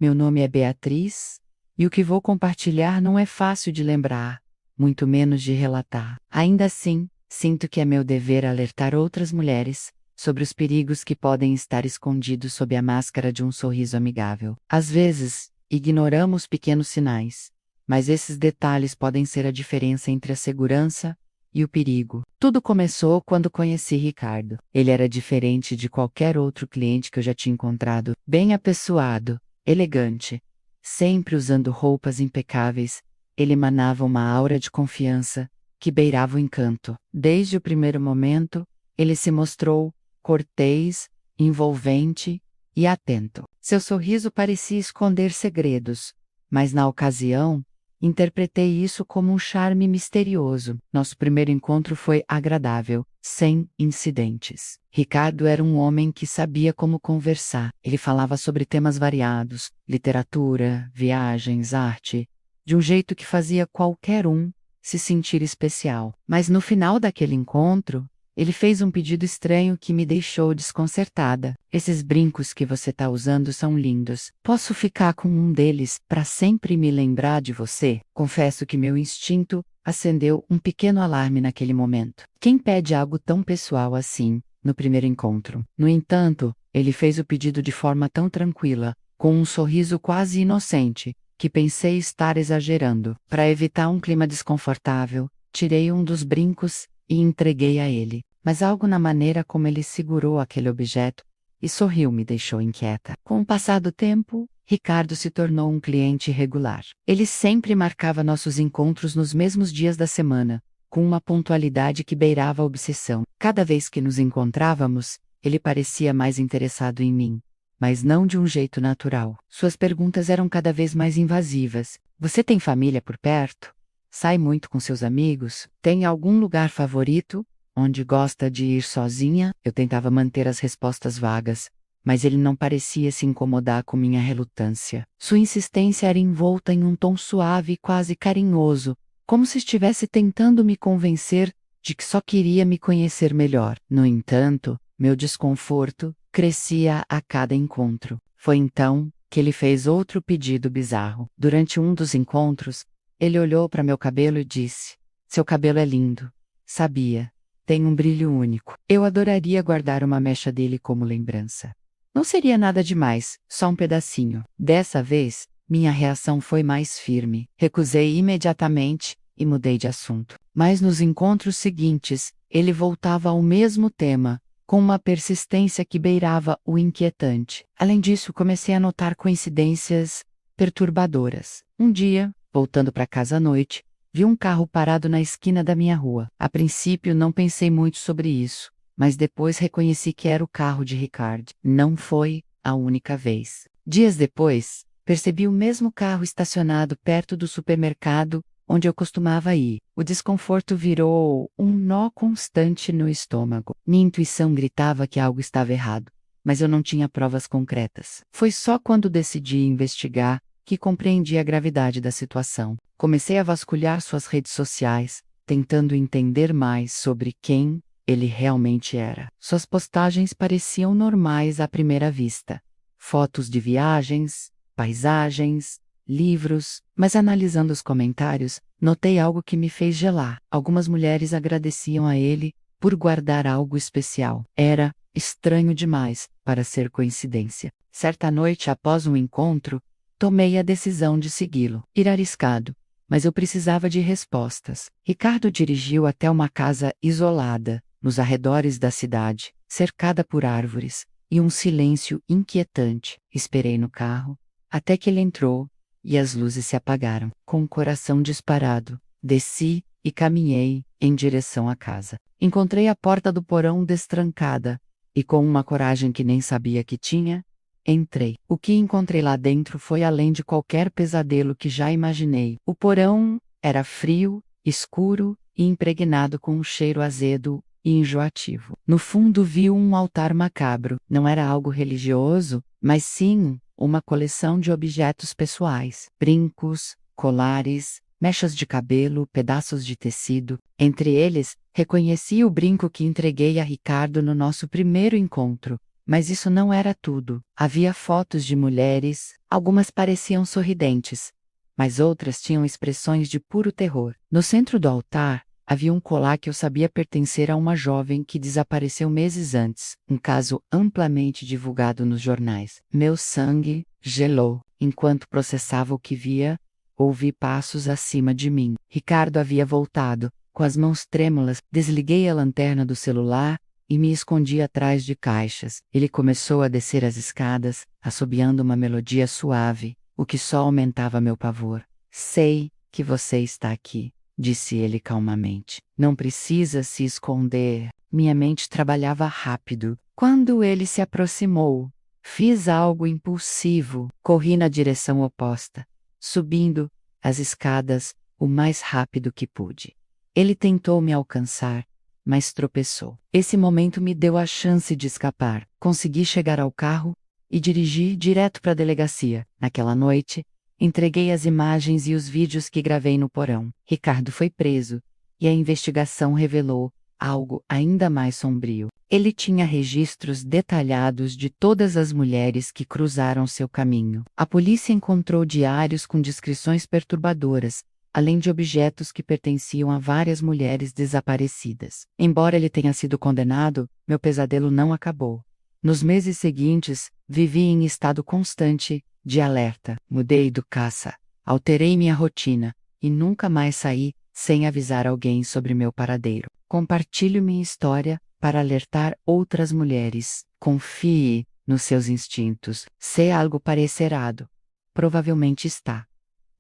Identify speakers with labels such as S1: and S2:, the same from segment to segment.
S1: meu nome é Beatriz, e o que vou compartilhar não é fácil de lembrar, muito menos de relatar. Ainda assim, sinto que é meu dever alertar outras mulheres sobre os perigos que podem estar escondidos sob a máscara de um sorriso amigável. Às vezes, ignoramos pequenos sinais, mas esses detalhes podem ser a diferença entre a segurança e o perigo. Tudo começou quando conheci Ricardo. Ele era diferente de qualquer outro cliente que eu já tinha encontrado, bem apessoado, elegante, sempre usando roupas impecáveis. Ele emanava uma aura de confiança que beirava o encanto. Desde o primeiro momento, ele se mostrou cortês, envolvente e atento. Seu sorriso parecia esconder segredos, mas na ocasião, interpretei isso como um charme misterioso. Nosso primeiro encontro foi agradável, sem incidentes. Ricardo era um homem que sabia como conversar. Ele falava sobre temas variados, literatura, viagens, arte, de um jeito que fazia qualquer um se sentir especial. Mas no final daquele encontro, ele fez um pedido estranho que me deixou desconcertada. Esses brincos que você está usando são lindos. Posso ficar com um deles para sempre me lembrar de você? Confesso que meu instinto acendeu um pequeno alarme naquele momento. Quem pede algo tão pessoal assim, no primeiro encontro? No entanto, ele fez o pedido de forma tão tranquila, com um sorriso quase inocente, que pensei estar exagerando. Para evitar um clima desconfortável, tirei um dos brincos e entreguei a ele. Mas algo na maneira como ele segurou aquele objeto e sorriu me deixou inquieta. Com o passar do tempo, Ricardo se tornou um cliente regular. Ele sempre marcava nossos encontros nos mesmos dias da semana, com uma pontualidade que beirava a obsessão. Cada vez que nos encontrávamos, ele parecia mais interessado em mim, mas não de um jeito natural. Suas perguntas eram cada vez mais invasivas. Você tem família por perto? Sai muito com seus amigos? Tem algum lugar favorito, onde gosta de ir sozinha? Eu tentava manter as respostas vagas, mas ele não parecia se incomodar com minha relutância. Sua insistência era envolta em um tom suave e quase carinhoso, como se estivesse tentando me convencer de que só queria me conhecer melhor. No entanto, meu desconforto crescia a cada encontro. Foi então que ele fez outro pedido bizarro. Durante um dos encontros, ele olhou para meu cabelo e disse: "Seu cabelo é lindo. Sabia. Tem um brilho único. Eu adoraria guardar uma mecha dele como lembrança." Não seria nada demais, só um pedacinho. Dessa vez, minha reação foi mais firme. Recusei imediatamente e mudei de assunto. Mas nos encontros seguintes, ele voltava ao mesmo tema, com uma persistência que beirava o inquietante. Além disso, comecei a notar coincidências perturbadoras. Um dia, voltando para casa à noite, vi um carro parado na esquina da minha rua. A princípio não pensei muito sobre isso, mas depois reconheci que era o carro de Ricardo. Não foi a única vez. Dias depois, percebi o mesmo carro estacionado perto do supermercado onde eu costumava ir. O desconforto virou um nó constante no estômago. Minha intuição gritava que algo estava errado, mas eu não tinha provas concretas. Foi só quando decidi investigar que compreendi a gravidade da situação. Comecei a vasculhar suas redes sociais, tentando entender mais sobre quem ele realmente era. Suas postagens pareciam normais à primeira vista. Fotos de viagens, paisagens, livros, mas analisando os comentários, notei algo que me fez gelar. Algumas mulheres agradeciam a ele por guardar algo especial. Era estranho demais para ser coincidência. Certa noite após um encontro, tomei a decisão de segui-lo. Ir arriscado, mas eu precisava de respostas. Ricardo dirigiu até uma casa isolada, nos arredores da cidade, cercada por árvores, e um silêncio inquietante. Esperei no carro, até que ele entrou, e as luzes se apagaram. Com o coração disparado, desci e caminhei em direção à casa. Encontrei a porta do porão destrancada, e com uma coragem que nem sabia que tinha, entrei. O que encontrei lá dentro foi além de qualquer pesadelo que já imaginei. O porão era frio, escuro e impregnado com um cheiro azedo e enjoativo. No fundo vi um altar macabro. Não era algo religioso, mas sim uma coleção de objetos pessoais. Brincos, colares, mechas de cabelo, pedaços de tecido. Entre eles, reconheci o brinco que entreguei a Ricardo no nosso primeiro encontro. Mas isso não era tudo. Havia fotos de mulheres, algumas pareciam sorridentes, mas outras tinham expressões de puro terror. No centro do altar, havia um colar que eu sabia pertencer a uma jovem que desapareceu meses antes, um caso amplamente divulgado nos jornais. Meu sangue gelou. Enquanto processava o que via, ouvi passos acima de mim. Ricardo havia voltado. Com as mãos trêmulas, desliguei a lanterna do celular e me escondi atrás de caixas. Ele começou a descer as escadas, assobiando uma melodia suave, o que só aumentava meu pavor. Sei que você está aqui, disse ele calmamente. Não precisa se esconder. Minha mente trabalhava rápido. Quando ele se aproximou, fiz algo impulsivo. Corri na direção oposta, subindo as escadas o mais rápido que pude. Ele tentou me alcançar, mas tropeçou. Esse momento me deu a chance de escapar. Consegui chegar ao carro e dirigi direto para a delegacia. Naquela noite, entreguei as imagens e os vídeos que gravei no porão. Ricardo foi preso, e a investigação revelou algo ainda mais sombrio. Ele tinha registros detalhados de todas as mulheres que cruzaram seu caminho. A polícia encontrou diários com descrições perturbadoras, além de objetos que pertenciam a várias mulheres desaparecidas. Embora ele tenha sido condenado, meu pesadelo não acabou. Nos meses seguintes, vivi em estado constante de alerta. Mudei do caça, alterei minha rotina e nunca mais saí sem avisar alguém sobre meu paradeiro. Compartilho minha história para alertar outras mulheres. Confie nos seus instintos. Se algo parecer errado, provavelmente está.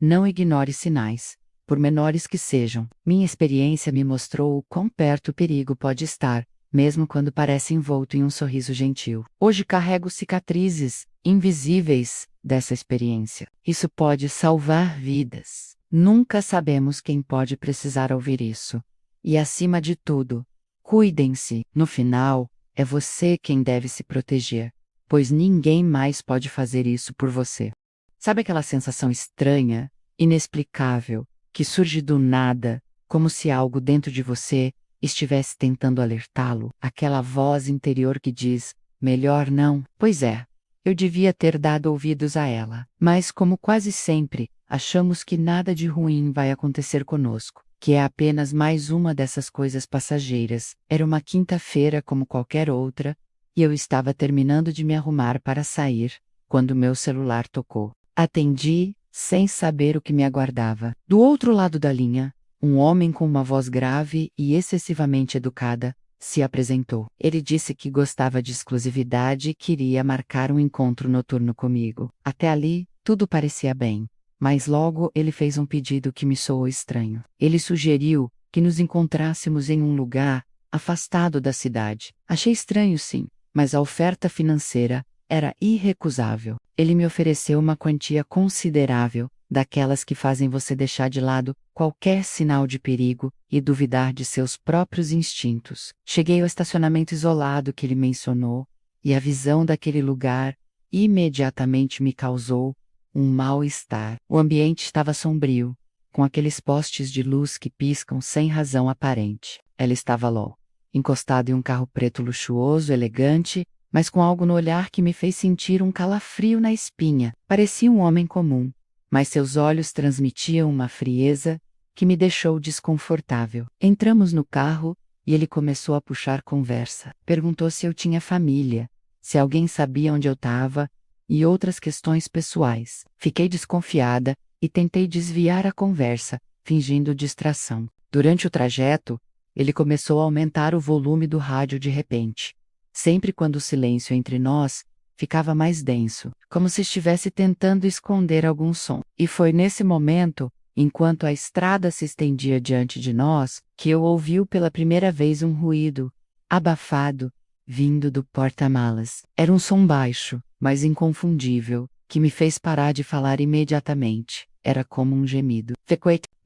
S1: Não ignore sinais, por menores que sejam. Minha experiência me mostrou o quão perto o perigo pode estar, mesmo quando parece envolto em um sorriso gentil. Hoje carrego cicatrizes invisíveis dessa experiência. Isso pode salvar vidas. Nunca sabemos quem pode precisar ouvir isso. E acima de tudo, cuidem-se. No final, é você quem deve se proteger, pois ninguém mais pode fazer isso por você. Sabe aquela sensação estranha, inexplicável, que surge do nada, como se algo dentro de você estivesse tentando alertá-lo? Aquela voz interior que diz, melhor não. Pois é, eu devia ter dado ouvidos a ela. Mas como quase sempre, achamos que nada de ruim vai acontecer conosco, que é apenas mais uma dessas coisas passageiras. Era uma quinta-feira como qualquer outra, e eu estava terminando de me arrumar para sair, quando meu celular tocou. Atendi, sem saber o que me aguardava. Do outro lado da linha, um homem com uma voz grave e excessivamente educada se apresentou. Ele disse que gostava de exclusividade e queria marcar um encontro noturno comigo. Até ali, tudo parecia bem. Mas logo ele fez um pedido que me soou estranho. Ele sugeriu que nos encontrássemos em um lugar afastado da cidade. Achei estranho, sim, mas a oferta financeira era irrecusável. Ele me ofereceu uma quantia considerável, daquelas que fazem você deixar de lado qualquer sinal de perigo e duvidar de seus próprios instintos. Cheguei ao estacionamento isolado que ele mencionou, e a visão daquele lugar imediatamente me causou um mal-estar. O ambiente estava sombrio, com aqueles postes de luz que piscam sem razão aparente. Ela estava lá, encostada em um carro preto luxuoso, elegante, mas com algo no olhar que me fez sentir um calafrio na espinha. Parecia um homem comum, mas seus olhos transmitiam uma frieza que me deixou desconfortável. Entramos no carro e ele começou a puxar conversa. Perguntou se eu tinha família, se alguém sabia onde eu estava e outras questões pessoais. Fiquei desconfiada e tentei desviar a conversa, fingindo distração. Durante o trajeto, ele começou a aumentar o volume do rádio de repente. Sempre quando o silêncio entre nós ficava mais denso, como se estivesse tentando esconder algum som. E foi nesse momento, enquanto a estrada se estendia diante de nós, que eu ouvi pela primeira vez um ruído, abafado, vindo do porta-malas. Era um som baixo, mas inconfundível, que me fez parar de falar imediatamente. Era como um gemido.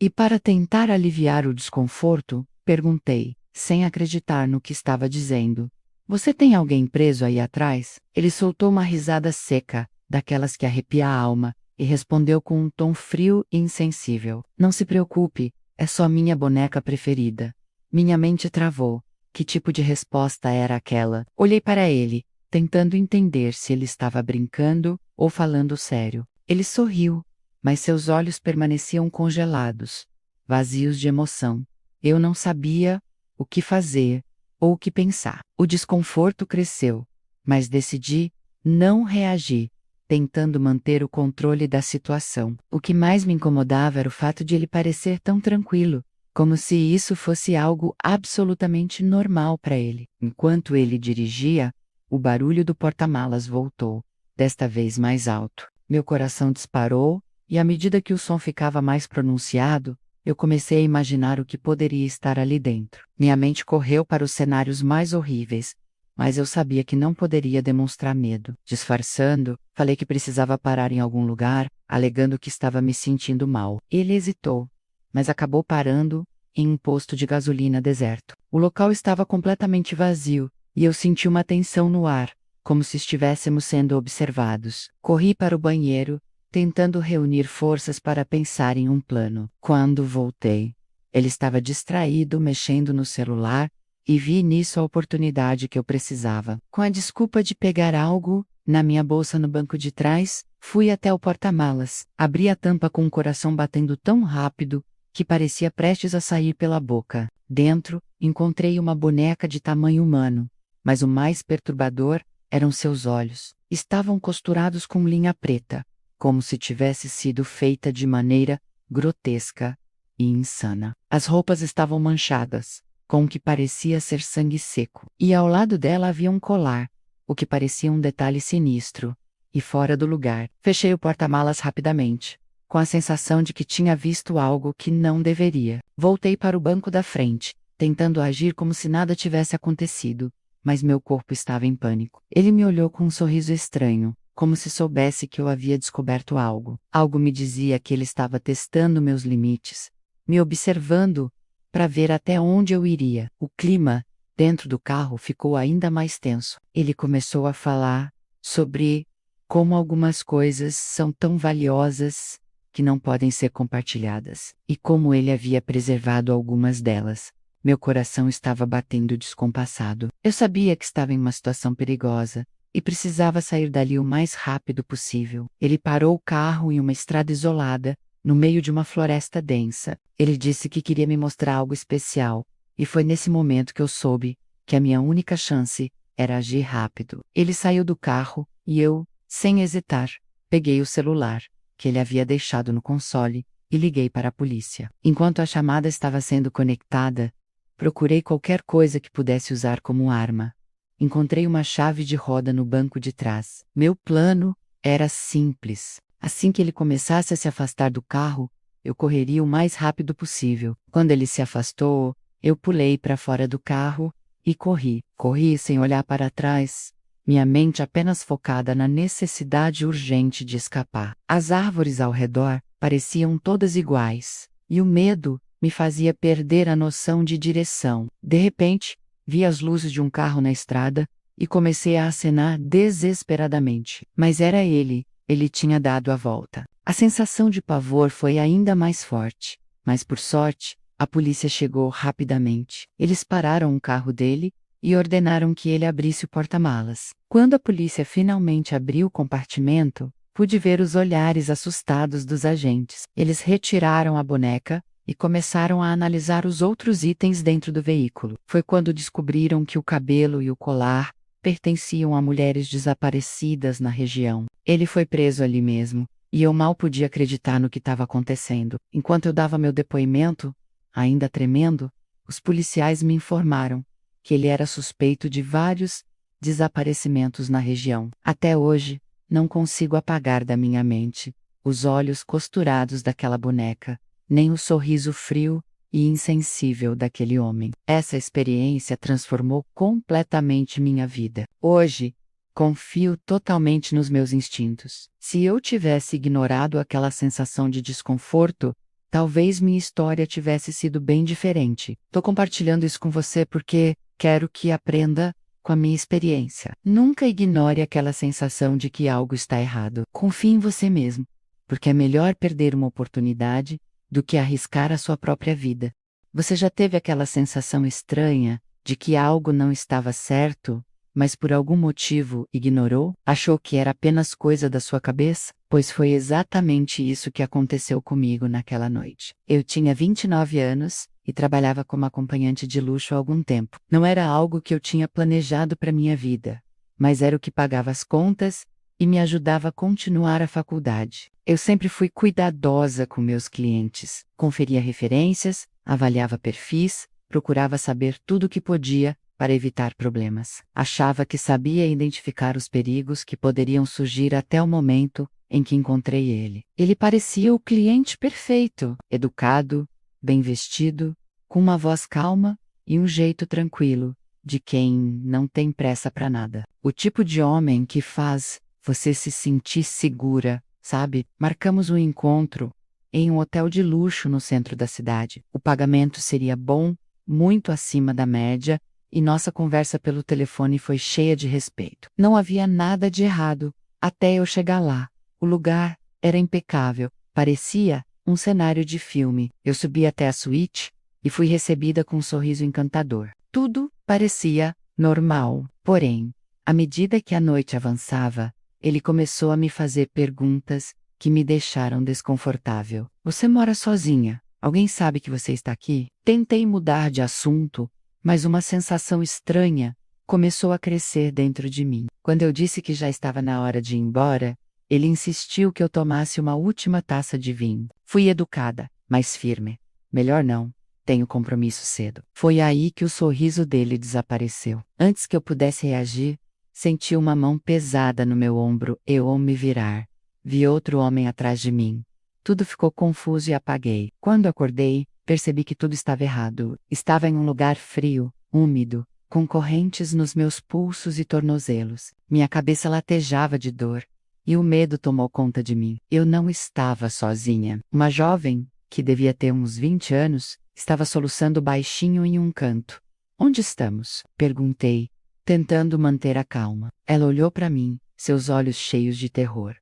S1: E para tentar aliviar o desconforto, perguntei, sem acreditar no que estava dizendo: você tem alguém preso aí atrás? Ele soltou uma risada seca, daquelas que arrepia a alma, e respondeu com um tom frio e insensível: não se preocupe, é só minha boneca preferida. Minha mente travou. Que tipo de resposta era aquela? Olhei para ele, tentando entender se ele estava brincando ou falando sério. Ele sorriu, mas seus olhos permaneciam congelados, vazios de emoção. Eu não sabia o que fazer ou o que pensar. O desconforto cresceu, mas decidi não reagir, tentando manter o controle da situação. O que mais me incomodava era o fato de ele parecer tão tranquilo, como se isso fosse algo absolutamente normal para ele. Enquanto ele dirigia, o barulho do porta-malas voltou, desta vez mais alto. Meu coração disparou, e à medida que o som ficava mais pronunciado, eu comecei a imaginar o que poderia estar ali dentro. Minha mente correu para os cenários mais horríveis, mas eu sabia que não poderia demonstrar medo. Disfarçando, falei que precisava parar em algum lugar, alegando que estava me sentindo mal. Ele hesitou, mas acabou parando em um posto de gasolina deserto. O local estava completamente vazio, e eu senti uma tensão no ar, como se estivéssemos sendo observados. Corri para o banheiro, tentando reunir forças para pensar em um plano. Quando voltei, ele estava distraído mexendo no celular, e vi nisso a oportunidade que eu precisava. Com a desculpa de pegar algo na minha bolsa no banco de trás, fui até o porta-malas. Abri a tampa com o coração batendo tão rápido que parecia prestes a sair pela boca. Dentro, encontrei uma boneca de tamanho humano, mas o mais perturbador eram seus olhos. Estavam costurados com linha preta, como se tivesse sido feita de maneira grotesca e insana. As roupas estavam manchadas, com o que parecia ser sangue seco. E ao lado dela havia um colar, o que parecia um detalhe sinistro e fora do lugar. Fechei o porta-malas rapidamente, com a sensação de que tinha visto algo que não deveria. Voltei para o banco da frente, tentando agir como se nada tivesse acontecido, mas meu corpo estava em pânico. Ele me olhou com um sorriso estranho, como se soubesse que eu havia descoberto algo. Algo me dizia que ele estava testando meus limites, me observando para ver até onde eu iria. O clima dentro do carro ficou ainda mais tenso. Ele começou a falar sobre como algumas coisas são tão valiosas que não podem ser compartilhadas, e como ele havia preservado algumas delas. Meu coração estava batendo descompassado. Eu sabia que estava em uma situação perigosa e precisava sair dali o mais rápido possível. Ele parou o carro em uma estrada isolada, no meio de uma floresta densa. Ele disse que queria me mostrar algo especial, e foi nesse momento que eu soube que a minha única chance era agir rápido. Ele saiu do carro e eu, sem hesitar, peguei o celular, que ele havia deixado no console, e liguei para a polícia. Enquanto a chamada estava sendo conectada, procurei qualquer coisa que pudesse usar como arma. Encontrei uma chave de roda no banco de trás. Meu plano era simples. Assim que ele começasse a se afastar do carro, eu correria o mais rápido possível. Quando ele se afastou, eu pulei para fora do carro e corri. Corri sem olhar para trás, minha mente apenas focada na necessidade urgente de escapar. As árvores ao redor pareciam todas iguais, e o medo me fazia perder a noção de direção. De repente, vi as luzes de um carro na estrada e comecei a acenar desesperadamente. Mas era ele. Ele tinha dado a volta. A sensação de pavor foi ainda mais forte, mas por sorte, a polícia chegou rapidamente. Eles pararam o carro dele e ordenaram que ele abrisse o porta-malas. Quando a polícia finalmente abriu o compartimento, pude ver os olhares assustados dos agentes. Eles retiraram a boneca e começaram a analisar os outros itens dentro do veículo. Foi quando descobriram que o cabelo e o colar pertenciam a mulheres desaparecidas na região. Ele foi preso ali mesmo, e eu mal podia acreditar no que estava acontecendo. Enquanto eu dava meu depoimento, ainda tremendo, os policiais me informaram que ele era suspeito de vários desaparecimentos na região. Até hoje, não consigo apagar da minha mente os olhos costurados daquela boneca, nem o sorriso frio e insensível daquele homem. Essa experiência transformou completamente minha vida. Hoje, confio totalmente nos meus instintos. Se eu tivesse ignorado aquela sensação de desconforto, talvez minha história tivesse sido bem diferente. Tô compartilhando isso com você porque quero que aprenda com a minha experiência. Nunca ignore aquela sensação de que algo está errado. Confie em você mesmo, porque é melhor perder uma oportunidade do que arriscar a sua própria vida. Você já teve aquela sensação estranha de que algo não estava certo, mas por algum motivo ignorou? Achou que era apenas coisa da sua cabeça? Pois foi exatamente isso que aconteceu comigo naquela noite. Eu tinha 29 anos e trabalhava como acompanhante de luxo há algum tempo. Não era algo que eu tinha planejado para minha vida, mas era o que pagava as contas e me ajudava a continuar a faculdade. Eu sempre fui cuidadosa com meus clientes, conferia referências, avaliava perfis, procurava saber tudo o que podia para evitar problemas. Achava que sabia identificar os perigos que poderiam surgir até o momento em que encontrei ele. Ele parecia o cliente perfeito, educado, bem vestido, com uma voz calma e um jeito tranquilo, de quem não tem pressa para nada. O tipo de homem que faz você se sentir segura, sabe? Marcamos um encontro em um hotel de luxo no centro da cidade. O pagamento seria bom, muito acima da média, e nossa conversa pelo telefone foi cheia de respeito. Não havia nada de errado, até eu chegar lá. O lugar era impecável, parecia um cenário de filme. Eu subi até a suíte e fui recebida com um sorriso encantador. Tudo parecia normal, porém, à medida que a noite avançava, ele começou a me fazer perguntas que me deixaram desconfortável. Você mora sozinha? Alguém sabe que você está aqui? Tentei mudar de assunto, mas uma sensação estranha começou a crescer dentro de mim. Quando eu disse que já estava na hora de ir embora, ele insistiu que eu tomasse uma última taça de vinho. Fui educada, mas firme. Melhor não. Tenho compromisso cedo. Foi aí que o sorriso dele desapareceu. Antes que eu pudesse reagir, senti uma mão pesada no meu ombro e ao me virar, vi outro homem atrás de mim. Tudo ficou confuso e apaguei. Quando acordei, percebi que tudo estava errado. Estava em um lugar frio, úmido, com correntes nos meus pulsos e tornozelos. Minha cabeça latejava de dor, e o medo tomou conta de mim. Eu não estava sozinha. Uma jovem, que devia ter uns 20 anos, estava soluçando baixinho em um canto. Onde estamos? Perguntei, tentando manter a calma. Ela olhou para mim, seus olhos cheios de terror.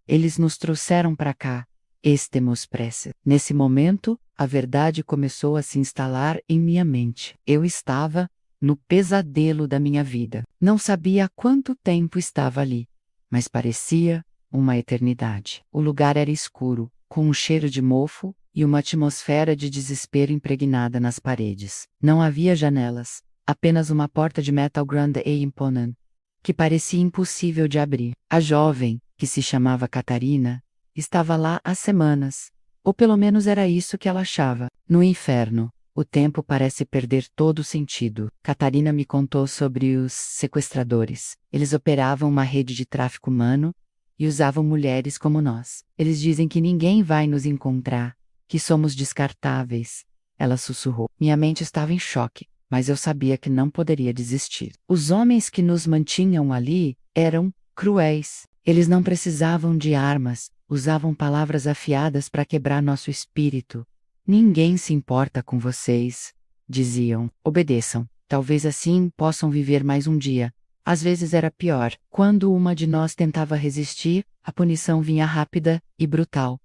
S1: Eles nos trouxeram para cá. Estemos pressa. Nesse momento, a verdade começou a se instalar em minha mente. Eu estava no pesadelo da minha vida. Não sabia há quanto tempo estava ali, mas parecia uma eternidade. O lugar era escuro, com um cheiro de mofo e uma atmosfera de desespero impregnada nas paredes. Não havia janelas, apenas uma porta de metal grande e imponente, que parecia impossível de abrir. A jovem, que se chamava Catarina, estava lá há semanas, ou pelo menos era isso que ela achava. No inferno, o tempo parece perder todo o sentido. Catarina me contou sobre os sequestradores. Eles operavam uma rede de tráfico humano e usavam mulheres como nós. Eles dizem que ninguém vai nos encontrar, que somos descartáveis. Ela sussurrou. Minha mente estava em choque, mas eu sabia que não poderia desistir. Os homens que nos mantinham ali eram cruéis. Eles não precisavam de armas, usavam palavras afiadas para quebrar nosso espírito. Ninguém se importa com vocês, diziam. Obedeçam. Talvez assim possam viver mais um dia. Às vezes era pior. Quando uma de nós tentava resistir, a punição vinha rápida e brutal.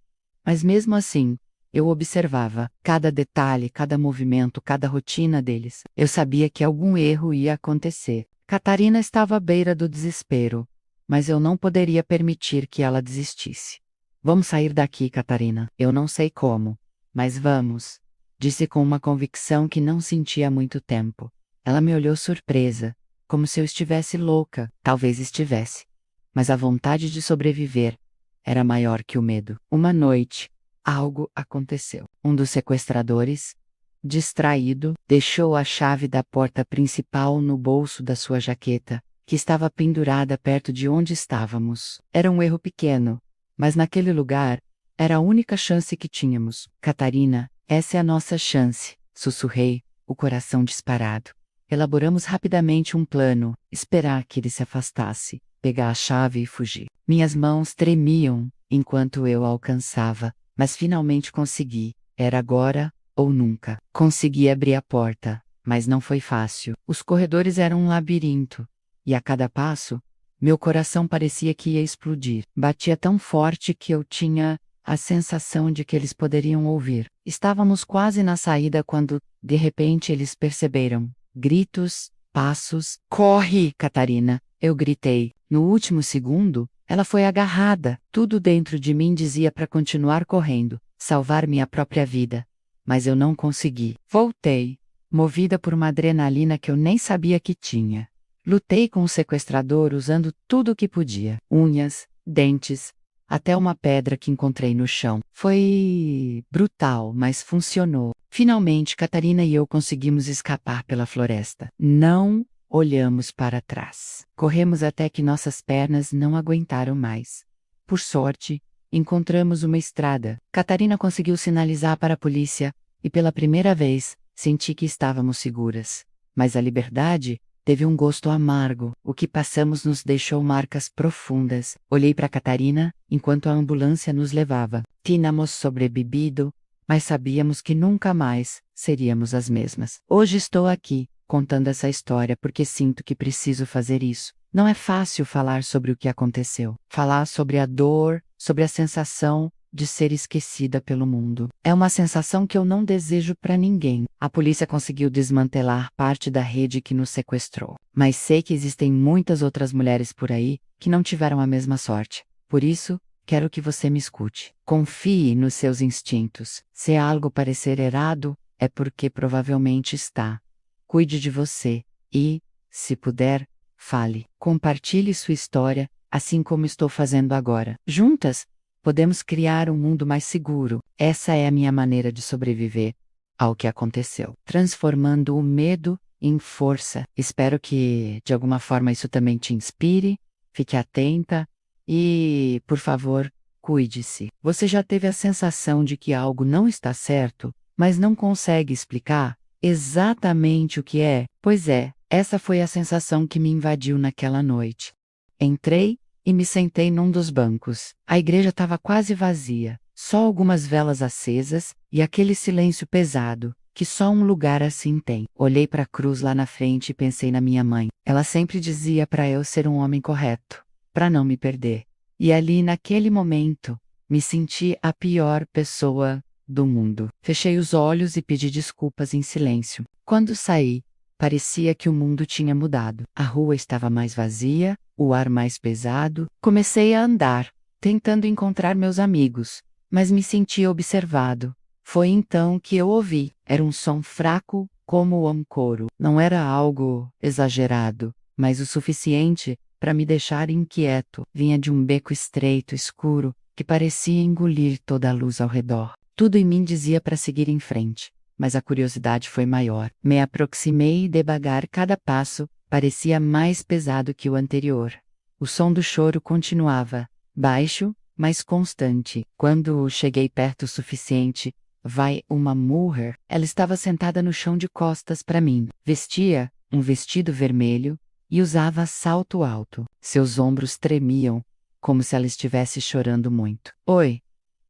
S1: Mas mesmo assim, eu observava cada detalhe, cada movimento, cada rotina deles. Eu sabia que algum erro ia acontecer. Catarina estava à beira do desespero, mas eu não poderia permitir que ela desistisse. Vamos sair daqui, Catarina. Eu não sei como, mas vamos, disse com uma convicção que não sentia há muito tempo. Ela me olhou surpresa, como se eu estivesse louca. Talvez estivesse, mas a vontade de sobreviver era maior que o medo. Uma noite, algo aconteceu. Um dos sequestradores, distraído, deixou a chave da porta principal no bolso da sua jaqueta, que estava pendurada perto de onde estávamos. Era um erro pequeno, mas naquele lugar, era a única chance que tínhamos. Catarina, essa é a nossa chance, sussurrei, o coração disparado. Elaboramos rapidamente um plano, esperar que ele se afastasse, pegar a chave e fugir. Minhas mãos tremiam enquanto eu a alcançava, mas finalmente consegui. Era agora ou nunca. Consegui abrir a porta, mas não foi fácil. Os corredores eram um labirinto, e a cada passo, meu coração parecia que ia explodir. Batia tão forte que eu tinha a sensação de que eles poderiam ouvir. Estávamos quase na saída quando, de repente, eles perceberam. Gritos, passos. Corre, Catarina! Eu gritei. No último segundo, ela foi agarrada. Tudo dentro de mim dizia para continuar correndo, salvar minha própria vida. Mas eu não consegui. Voltei, movida por uma adrenalina que eu nem sabia que tinha. Lutei com o sequestrador usando tudo o que podia: unhas, dentes, até uma pedra que encontrei no chão. Foi brutal, mas funcionou. Finalmente, Catarina e eu conseguimos escapar pela floresta. Não olhamos para trás. Corremos até que nossas pernas não aguentaram mais. Por sorte, encontramos uma estrada. Catarina conseguiu sinalizar para a polícia e, pela primeira vez, senti que estávamos seguras. Mas a liberdade teve um gosto amargo. O que passamos nos deixou marcas profundas. Olhei para Catarina enquanto a ambulância nos levava. Tínhamos sobrevivido, mas sabíamos que nunca mais seríamos as mesmas. Hoje estou aqui, contando essa história porque sinto que preciso fazer isso. Não é fácil falar sobre o que aconteceu. Falar sobre a dor, sobre a sensação de ser esquecida pelo mundo. É uma sensação que eu não desejo para ninguém. A polícia conseguiu desmantelar parte da rede que nos sequestrou. Mas sei que existem muitas outras mulheres por aí que não tiveram a mesma sorte. Por isso, quero que você me escute. Confie nos seus instintos. Se algo parecer errado, é porque provavelmente está. Cuide de você e, se puder, fale. Compartilhe sua história, assim como estou fazendo agora. Juntas, podemos criar um mundo mais seguro. Essa é a minha maneira de sobreviver ao que aconteceu, transformando o medo em força. Espero que, de alguma forma, isso também te inspire. Fique atenta e, por favor, cuide-se. Você já teve a sensação de que algo não está certo, mas não consegue explicar exatamente o que é? Pois é, essa foi a sensação que me invadiu naquela noite. Entrei e me sentei num dos bancos. A igreja estava quase vazia, só algumas velas acesas e aquele silêncio pesado, que só um lugar assim tem. Olhei para a cruz lá na frente e pensei na minha mãe. Ela sempre dizia para eu ser um homem correto, para não me perder. E ali, naquele momento, me senti a pior pessoa do mundo. Fechei os olhos e pedi desculpas em silêncio. Quando saí, parecia que o mundo tinha mudado. A rua estava mais vazia, o ar mais pesado. Comecei a andar, tentando encontrar meus amigos, mas me senti observado. Foi então que eu ouvi. Era um som fraco, como um coro. Não era algo exagerado, mas o suficiente para me deixar inquieto. Vinha de um beco estreito, escuro, que parecia engolir toda a luz ao redor. Tudo em mim dizia para seguir em frente, mas a curiosidade foi maior. Me aproximei e devagar cada passo parecia mais pesado que o anterior. O som do choro continuava, baixo, mas constante. Quando cheguei perto o suficiente, vai uma mulher. Ela estava sentada no chão de costas para mim. Vestia um vestido vermelho e usava salto alto. Seus ombros tremiam, como se ela estivesse chorando muito. Oi,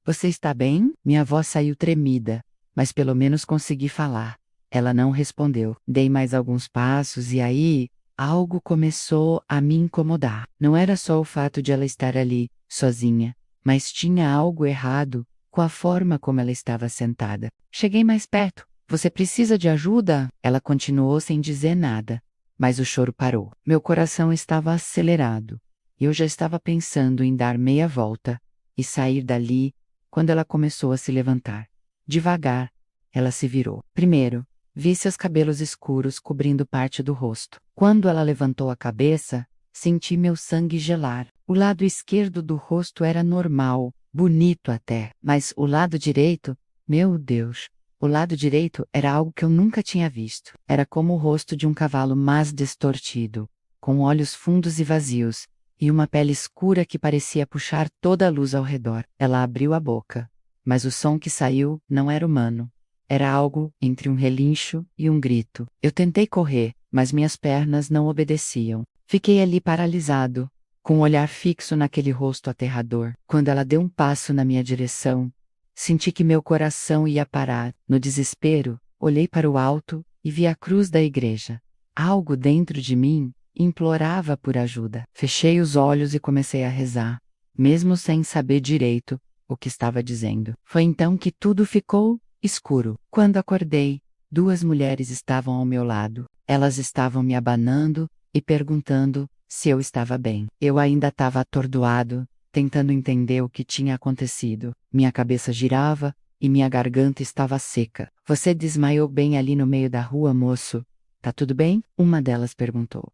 S1: você está bem? Minha voz saiu tremida, mas pelo menos consegui falar. Ela não respondeu. Dei mais alguns passos e aí, algo começou a me incomodar. Não era só o fato de ela estar ali, sozinha, mas tinha algo errado com a forma como ela estava sentada. Cheguei mais perto. Você precisa de ajuda? Ela continuou sem dizer nada, mas o choro parou. Meu coração estava acelerado e eu já estava pensando em dar meia volta e sair dali quando ela começou a se levantar. Devagar, ela se virou. Primeiro, vi seus cabelos escuros cobrindo parte do rosto. Quando ela levantou a cabeça, senti meu sangue gelar. O lado esquerdo do rosto era normal, bonito até, mas o lado direito, meu Deus, o lado direito era algo que eu nunca tinha visto. Era como o rosto de um cavalo mais distorcido, com olhos fundos e vazios, e uma pele escura que parecia puxar toda a luz ao redor. Ela abriu a boca, mas o som que saiu não era humano. Era algo entre um relincho e um grito. Eu tentei correr, mas minhas pernas não obedeciam. Fiquei ali paralisado, com um olhar fixo naquele rosto aterrador. Quando ela deu um passo na minha direção, senti que meu coração ia parar. No desespero, olhei para o alto e vi a cruz da igreja. Algo dentro de mim implorava por ajuda. Fechei os olhos e comecei a rezar, mesmo sem saber direito o que estava dizendo. Foi então que tudo ficou escuro. Quando acordei, 2 mulheres estavam ao meu lado. Elas estavam me abanando e perguntando se eu estava bem. Eu ainda estava atordoado, tentando entender o que tinha acontecido. Minha cabeça girava e minha garganta estava seca. Você desmaiou bem ali no meio da rua, moço? Tá tudo bem? Uma delas perguntou.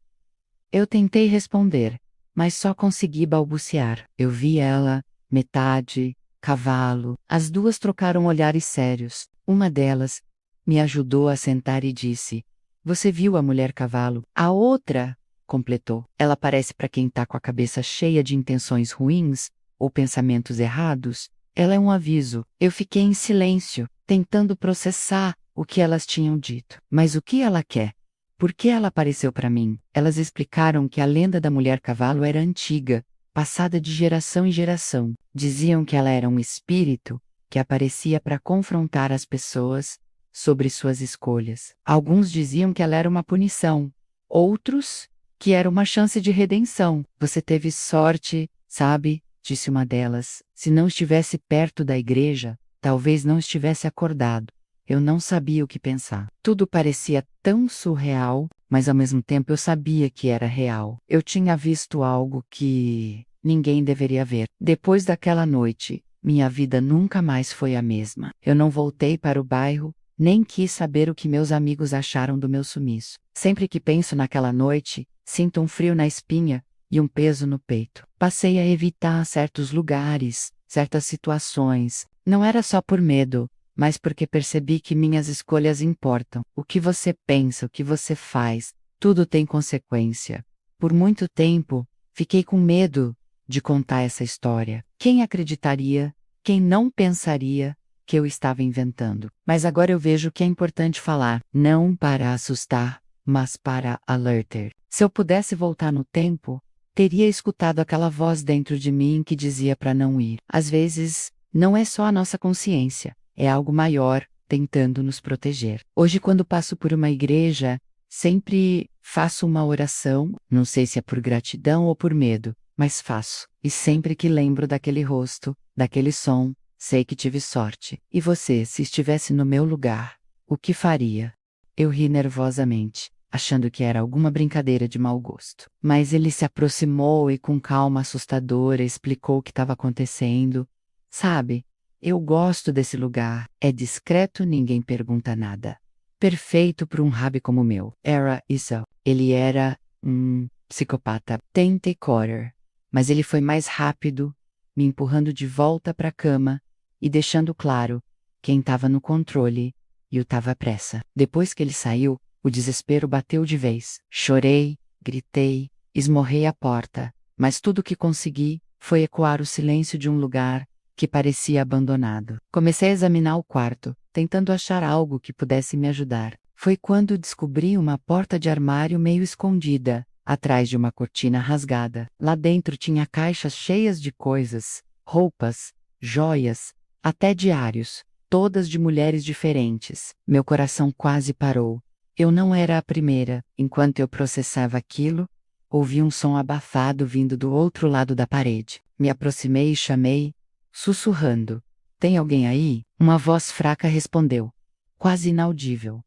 S1: Eu tentei responder, mas só consegui balbuciar. Eu vi ela, metade, cavalo. As duas trocaram olhares sérios. Uma delas me ajudou a sentar e disse: Você viu a mulher cavalo? A outra, completou. Ela parece para quem tá com a cabeça cheia de intenções ruins ou pensamentos errados. Ela é um aviso. Eu fiquei em silêncio, tentando processar o que elas tinham dito. Mas o que ela quer? Por que ela apareceu para mim? Elas explicaram que a lenda da mulher-cavalo era antiga, passada de geração em geração. Diziam que ela era um espírito que aparecia para confrontar as pessoas sobre suas escolhas. Alguns diziam que ela era uma punição. Outros, que era uma chance de redenção. Você teve sorte, sabe? Disse uma delas. Se não estivesse perto da igreja, talvez não estivesse acordado. Eu não sabia o que pensar. Tudo parecia tão surreal, mas ao mesmo tempo eu sabia que era real. Eu tinha visto algo que ninguém deveria ver. Depois daquela noite, minha vida nunca mais foi a mesma. Eu não voltei para o bairro, nem quis saber o que meus amigos acharam do meu sumiço. Sempre que penso naquela noite, sinto um frio na espinha e um peso no peito. Passei a evitar certos lugares, certas situações. Não era só por medo, mas porque percebi que minhas escolhas importam. O que você pensa, o que você faz, tudo tem consequência. Por muito tempo, fiquei com medo de contar essa história. Quem acreditaria, quem não pensaria que eu estava inventando? Mas agora eu vejo que é importante falar, não para assustar, mas para alertar. Se eu pudesse voltar no tempo, teria escutado aquela voz dentro de mim que dizia para não ir. Às vezes, não é só a nossa consciência. É algo maior, tentando nos proteger. Hoje, quando passo por uma igreja, sempre faço uma oração, não sei se é por gratidão ou por medo, mas faço. E sempre que lembro daquele rosto, daquele som, sei que tive sorte. E você, se estivesse no meu lugar, o que faria? Eu ri nervosamente, achando que era alguma brincadeira de mau gosto. Mas ele se aproximou e com calma assustadora explicou o que estava acontecendo. Sabe? Eu gosto desse lugar. É discreto, ninguém pergunta nada. Perfeito para um rabi como o meu. Era isso. Ele era um psicopata. Tentei correr. Mas ele foi mais rápido, me empurrando de volta para a cama e deixando claro quem estava no controle e eu estava à pressa. Depois que ele saiu, o desespero bateu de vez. Chorei, gritei, esmurrei a porta, mas tudo o que consegui foi ecoar o silêncio de um lugar que parecia abandonado. Comecei a examinar o quarto, tentando achar algo que pudesse me ajudar. Foi quando descobri uma porta de armário meio escondida, atrás de uma cortina rasgada. Lá dentro tinha caixas cheias de coisas, roupas, joias, até diários, todas de mulheres diferentes. Meu coração quase parou. Eu não era a primeira. Enquanto eu processava aquilo, ouvi um som abafado vindo do outro lado da parede. Me aproximei e chamei, sussurrando. Tem alguém aí? Uma voz fraca respondeu. Quase inaudível.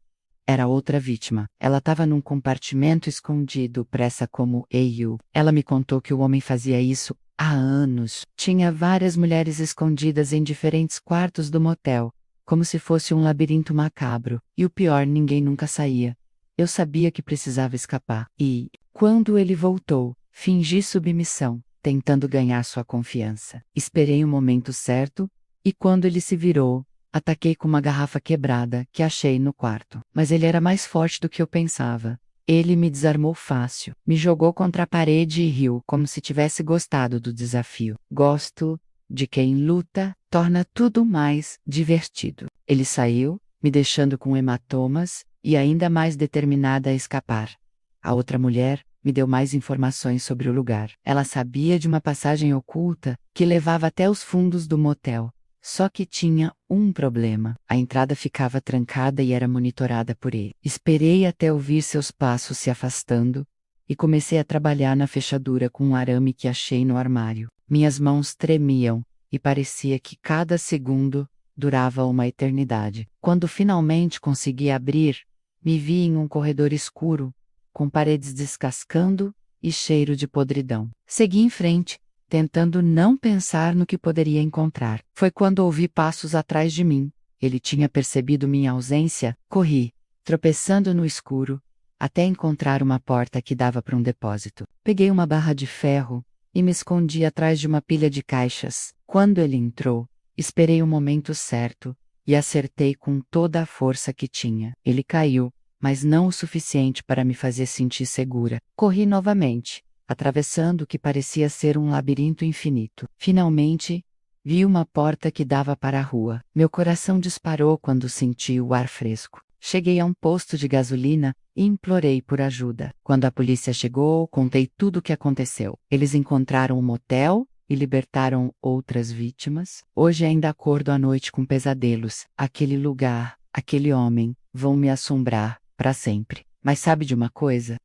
S1: Era outra vítima. Ela estava num compartimento escondido, pressa como Eiu. Ela me contou que o homem fazia isso há anos. Tinha várias mulheres escondidas em diferentes quartos do motel, como se fosse um labirinto macabro. E o pior, ninguém nunca saía. Eu sabia que precisava escapar. E, quando ele voltou, fingi submissão, tentando ganhar sua confiança. Esperei o momento certo, e quando ele se virou, ataquei com uma garrafa quebrada que achei no quarto. Mas ele era mais forte do que eu pensava. Ele me desarmou fácil, me jogou contra a parede e riu como se tivesse gostado do desafio. Gosto de quem luta, torna tudo mais divertido. Ele saiu, me deixando com hematomas e ainda mais determinada a escapar. A outra mulher me deu mais informações sobre o lugar. Ela sabia de uma passagem oculta que levava até os fundos do motel. Só que tinha um problema. A entrada ficava trancada e era monitorada por ele. Esperei até ouvir seus passos se afastando e comecei a trabalhar na fechadura com um arame que achei no armário. Minhas mãos tremiam e parecia que cada segundo durava uma eternidade. Quando finalmente consegui abrir, me vi em um corredor escuro, com paredes descascando e cheiro de podridão. Segui em frente, tentando não pensar no que poderia encontrar. Foi quando ouvi passos atrás de mim. Ele tinha percebido minha ausência. Corri, tropeçando no escuro, até encontrar uma porta que dava para um depósito. Peguei uma barra de ferro e me escondi atrás de uma pilha de caixas. Quando ele entrou, esperei o momento certo e acertei com toda a força que tinha. Ele caiu, mas não o suficiente para me fazer sentir segura. Corri novamente, atravessando o que parecia ser um labirinto infinito. Finalmente, vi uma porta que dava para a rua. Meu coração disparou quando senti o ar fresco. Cheguei a um posto de gasolina e implorei por ajuda. Quando a polícia chegou, contei tudo o que aconteceu. Eles encontraram um motel e libertaram outras vítimas. Hoje ainda acordo à noite com pesadelos. Aquele lugar, aquele homem, vão me assombrar para sempre. Mas sabe de uma coisa?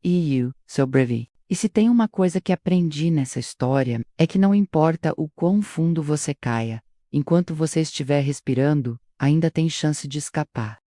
S1: Sobrevivi. E se tem uma coisa que aprendi nessa história, é que não importa o quão fundo você caia, enquanto você estiver respirando, ainda tem chance de escapar.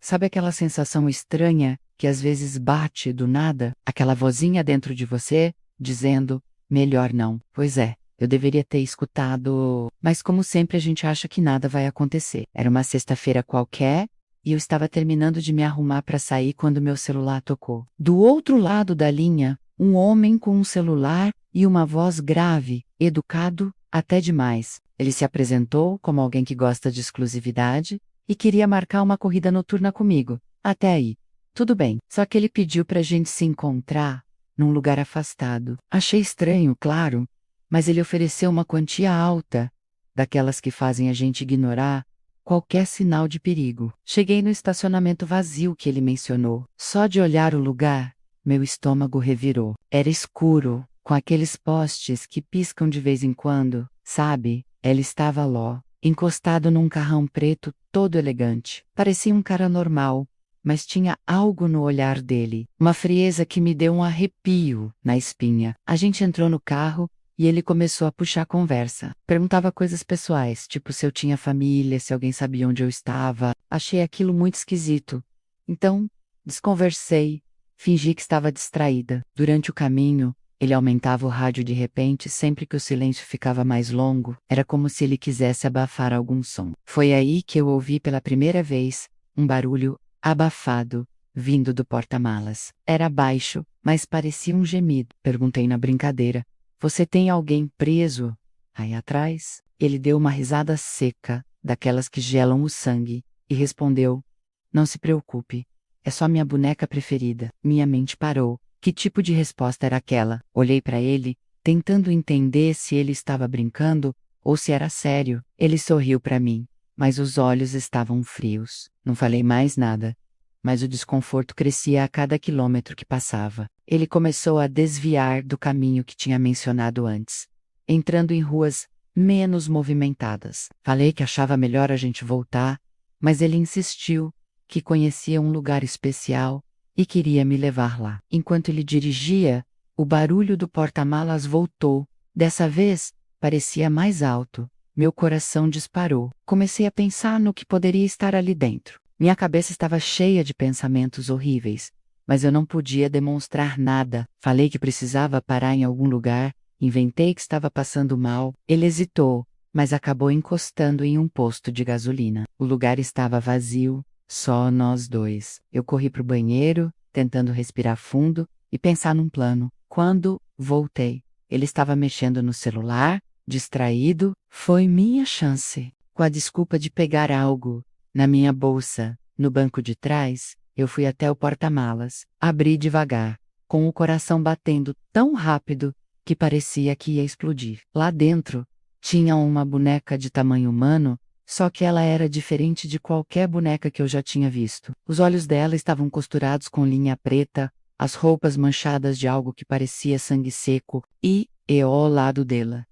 S1: Sabe aquela sensação estranha que às vezes bate do nada? Aquela vozinha dentro de você, dizendo, melhor não. Pois é, eu deveria ter escutado, mas como sempre a gente acha que nada vai acontecer. Era uma sexta-feira qualquer, e eu estava terminando de me arrumar para sair quando meu celular tocou. Do outro lado da linha, um homem com um celular e uma voz grave, educado, até demais. Ele se apresentou como alguém que gosta de exclusividade e queria marcar uma corrida noturna comigo. Até aí, tudo bem. Só que ele pediu pra gente se encontrar num lugar afastado. Achei estranho, claro, mas ele ofereceu uma quantia alta, daquelas que fazem a gente ignorar qualquer sinal de perigo. Cheguei no estacionamento vazio que ele mencionou. Só de olhar o lugar, meu estômago revirou. Era escuro, com aqueles postes que piscam de vez em quando, sabe? Ele estava lá, encostado num carrão preto todo elegante. Parecia um cara normal, mas tinha algo no olhar dele, uma frieza que me deu um arrepio na espinha. A gente entrou no carro e ele começou a puxar conversa. Perguntava coisas pessoais, tipo se eu tinha família, se alguém sabia onde eu estava. Achei aquilo muito esquisito. Então, desconversei, fingi que estava distraída. Durante o caminho, ele aumentava o rádio de repente sempre que o silêncio ficava mais longo. Era como se ele quisesse abafar algum som. Foi aí que eu ouvi pela primeira vez um barulho abafado, vindo do porta-malas. Era baixo, mas parecia um gemido. Perguntei na brincadeira. Você tem alguém preso aí atrás? Ele deu uma risada seca, daquelas que gelam o sangue, e respondeu: Não se preocupe, é só minha boneca preferida. Minha mente parou. Que tipo de resposta era aquela? Olhei para ele, tentando entender se ele estava brincando ou se era sério. Ele sorriu para mim, mas os olhos estavam frios. Não falei mais nada, mas o desconforto crescia a cada quilômetro que passava. Ele começou a desviar do caminho que tinha mencionado antes, entrando em ruas menos movimentadas. Falei que achava melhor a gente voltar, mas ele insistiu que conhecia um lugar especial e queria me levar lá. Enquanto ele dirigia, o barulho do porta-malas voltou. Dessa vez, parecia mais alto. Meu coração disparou. Comecei a pensar no que poderia estar ali dentro. Minha cabeça estava cheia de pensamentos horríveis, mas eu não podia demonstrar nada. Falei que precisava parar em algum lugar, inventei que estava passando mal. Ele hesitou, mas acabou encostando em um posto de gasolina. O lugar estava vazio, só nós dois. Eu corri para o banheiro, tentando respirar fundo e pensar num plano. Quando voltei, ele estava mexendo no celular, distraído. Foi minha chance. Com a desculpa de pegar algo na minha bolsa, no banco de trás, eu fui até o porta-malas. Abri devagar, com o coração batendo tão rápido que parecia que ia explodir. Lá dentro, tinha uma boneca de tamanho humano, só que ela era diferente de qualquer boneca que eu já tinha visto. Os olhos dela estavam costurados com linha preta, as roupas manchadas de algo que parecia sangue seco, e ao lado dela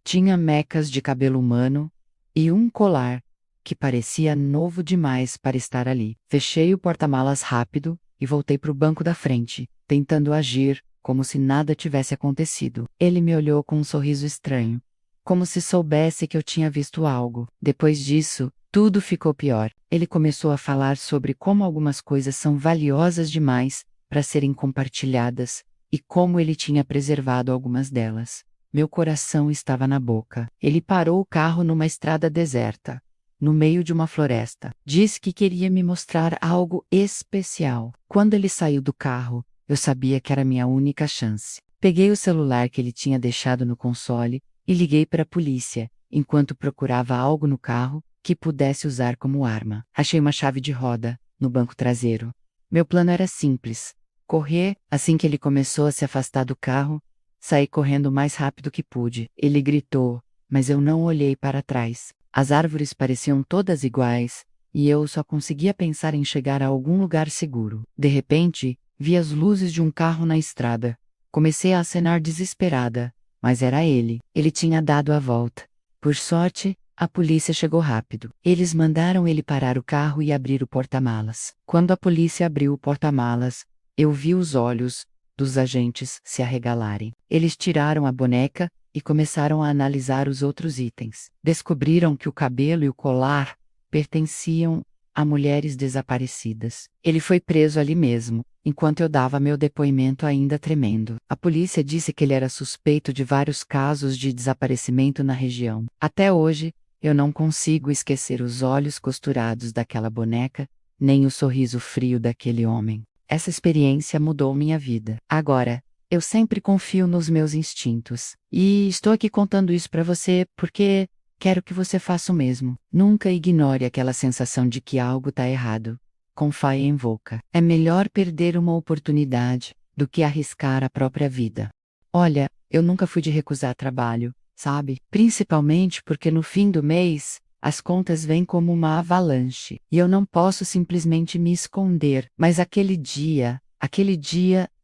S1: tinha mecas de cabelo humano e um colar que parecia novo demais para estar ali. Fechei o porta-malas rápido e voltei para o banco da frente, tentando agir como se nada tivesse acontecido. Ele me olhou com um sorriso estranho, como se soubesse que eu tinha visto algo. Depois disso, Tudo ficou pior. Ele começou a falar sobre como algumas coisas são valiosas demais para serem compartilhadas e como ele tinha preservado algumas delas. Meu coração estava na boca. Ele parou o carro numa estrada deserta, no meio de uma floresta. Disse que queria me mostrar algo especial. Quando ele saiu do carro, eu sabia que era minha única chance. Peguei o celular que ele tinha deixado no console e liguei para a polícia, enquanto procurava algo no carro que pudesse usar como arma. Achei uma chave de roda no banco traseiro. Meu plano era simples: correr. Assim que ele começou a se afastar do carro, saí correndo o mais rápido que pude. Ele gritou, mas eu não olhei para trás. As árvores pareciam todas iguais, e eu só conseguia pensar em chegar a algum lugar seguro. De repente, vi as luzes de um carro na estrada. Comecei a acenar desesperada, mas era ele. Ele tinha dado a volta. Por sorte, a polícia chegou rápido. Eles mandaram ele parar o carro e abrir o porta-malas. Quando a polícia abriu o porta-malas, eu vi os olhos dos agentes se arregalarem. Eles tiraram a boneca e começaram a analisar os outros itens. Descobriram que o cabelo e o colar pertenciam a mulheres desaparecidas. Ele foi preso ali mesmo, enquanto eu dava meu depoimento ainda tremendo. A polícia disse que ele era suspeito de vários casos de desaparecimento na região. Até hoje, eu não consigo esquecer os olhos costurados daquela boneca, nem o sorriso frio daquele homem. Essa experiência mudou minha vida. Agora, eu sempre confio nos meus instintos. E estou aqui contando isso para você porque quero que você faça o mesmo. Nunca ignore aquela sensação de que algo está errado. Confie em Volca. É melhor perder uma oportunidade do que arriscar a própria vida. Olha, eu nunca fui de recusar trabalho, sabe? Principalmente porque no fim do mês, as contas vêm como uma avalanche, e eu não posso simplesmente me esconder. Mas aquele dia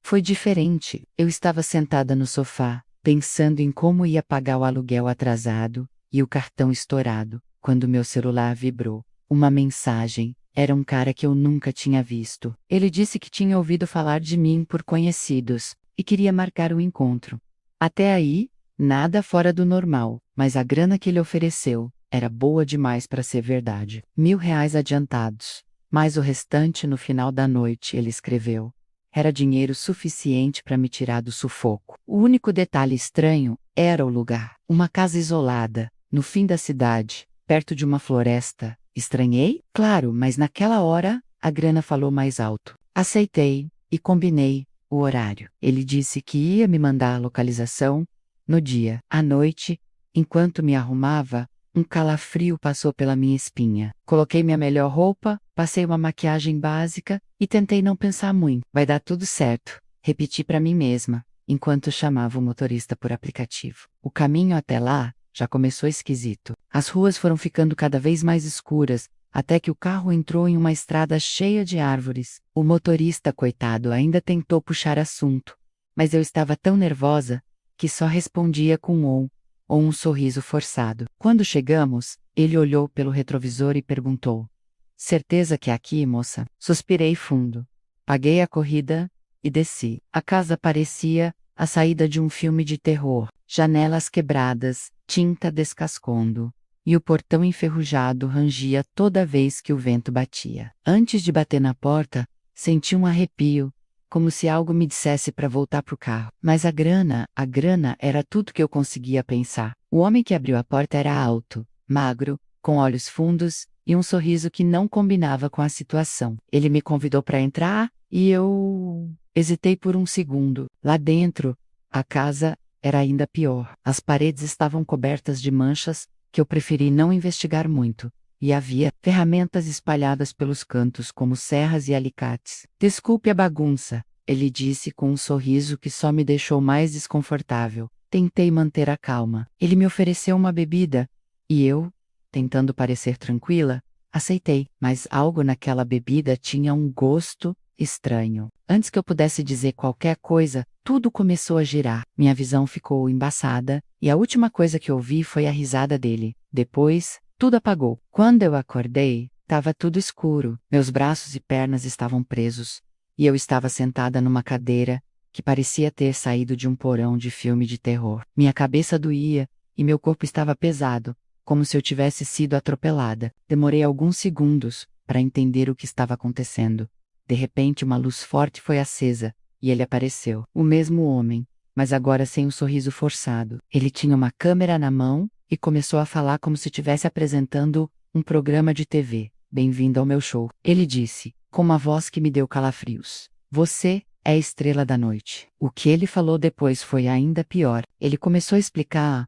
S1: foi diferente. Eu estava sentada no sofá, pensando em como ia pagar o aluguel atrasado e o cartão estourado, quando meu celular vibrou. Uma mensagem. Era um cara que eu nunca tinha visto. Ele disse que tinha ouvido falar de mim por conhecidos e queria marcar o encontro. Até aí, nada fora do normal, mas a grana que ele ofereceu era boa demais para ser verdade. R$ 1.000 adiantados, mais o restante no final da noite, ele escreveu. Era dinheiro suficiente para me tirar do sufoco. O único detalhe estranho era o lugar. Uma casa isolada, no fim da cidade, perto de uma floresta. Estranhei? Claro, mas naquela hora, a grana falou mais alto. Aceitei e combinei o horário. Ele disse que ia me mandar a localização no dia. À noite, enquanto me arrumava, um calafrio passou pela minha espinha. Coloquei minha melhor roupa, passei uma maquiagem básica e tentei não pensar muito. Vai dar tudo certo, repeti para mim mesma, enquanto chamava o motorista por aplicativo. O caminho até lá já começou esquisito. As ruas foram ficando cada vez mais escuras, até que o carro entrou em uma estrada cheia de árvores. O motorista, coitado, ainda tentou puxar assunto, mas eu estava tão nervosa que só respondia com ou um sorriso forçado. Quando chegamos, ele olhou pelo retrovisor e perguntou: "Certeza que é aqui, moça?" Suspirei fundo. Paguei a corrida e desci. A casa parecia a saída de um filme de terror. Janelas quebradas, tinta descascando, e o portão enferrujado rangia toda vez que o vento batia. Antes de bater na porta, senti um arrepio, como se algo me dissesse para voltar pro carro. Mas a grana era tudo que eu conseguia pensar. O homem que abriu a porta era alto, magro, com olhos fundos e um sorriso que não combinava com a situação. Ele me convidou para entrar e eu hesitei por um segundo. Lá dentro, a casa era ainda pior. As paredes estavam cobertas de manchas que eu preferi não investigar muito, e havia ferramentas espalhadas pelos cantos como serras e alicates. "Desculpe a bagunça", ele disse com um sorriso que só me deixou mais desconfortável. Tentei manter a calma. Ele me ofereceu uma bebida, e eu, tentando parecer tranquila, aceitei, mas algo naquela bebida tinha um gosto estranho. Antes que eu pudesse dizer qualquer coisa, tudo começou a girar. Minha visão ficou embaçada, e a última coisa que ouvi foi a risada dele. Depois, tudo apagou. Quando eu acordei, estava tudo escuro. Meus braços e pernas estavam presos, e eu estava sentada numa cadeira que parecia ter saído de um porão de filme de terror. Minha cabeça doía, e meu corpo estava pesado, como se eu tivesse sido atropelada. Demorei alguns segundos para entender o que estava acontecendo. De repente, uma luz forte foi acesa, e ele apareceu. O mesmo homem, mas agora sem o sorriso forçado. Ele tinha uma câmera na mão e começou a falar como se estivesse apresentando um programa de TV. Bem-vindo ao meu show. Ele disse, com uma voz que me deu calafrios. Você é a estrela da noite. O que ele falou depois foi ainda pior. Ele começou a explicar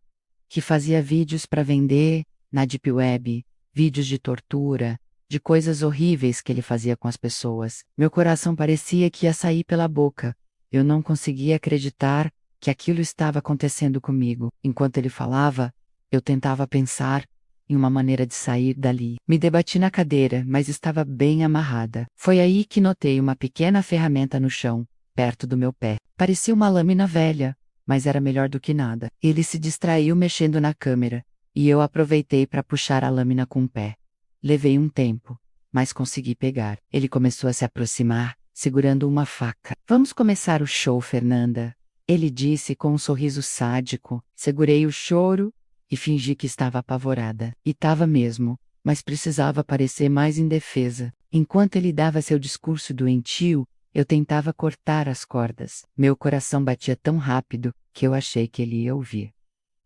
S1: que fazia vídeos para vender na Deep Web, vídeos de tortura, de coisas horríveis que ele fazia com as pessoas. Meu coração parecia que ia sair pela boca. Eu não conseguia acreditar que aquilo estava acontecendo comigo. Enquanto ele falava, eu tentava pensar em uma maneira de sair dali. Me debati na cadeira, mas estava bem amarrada. Foi aí que notei uma pequena ferramenta no chão, perto do meu pé. Parecia uma lâmina velha, mas era melhor do que nada. Ele se distraiu mexendo na câmera, e eu aproveitei para puxar a lâmina com o pé. Levei um tempo, mas consegui pegar. Ele começou a se aproximar, segurando uma faca. Vamos começar o show, Fernanda. Ele disse com um sorriso sádico. Segurei o choro e fingi que estava apavorada. E estava mesmo, mas precisava parecer mais indefesa. Enquanto ele dava seu discurso doentio, eu tentava cortar as cordas. Meu coração batia tão rápido que eu achei que ele ia ouvir.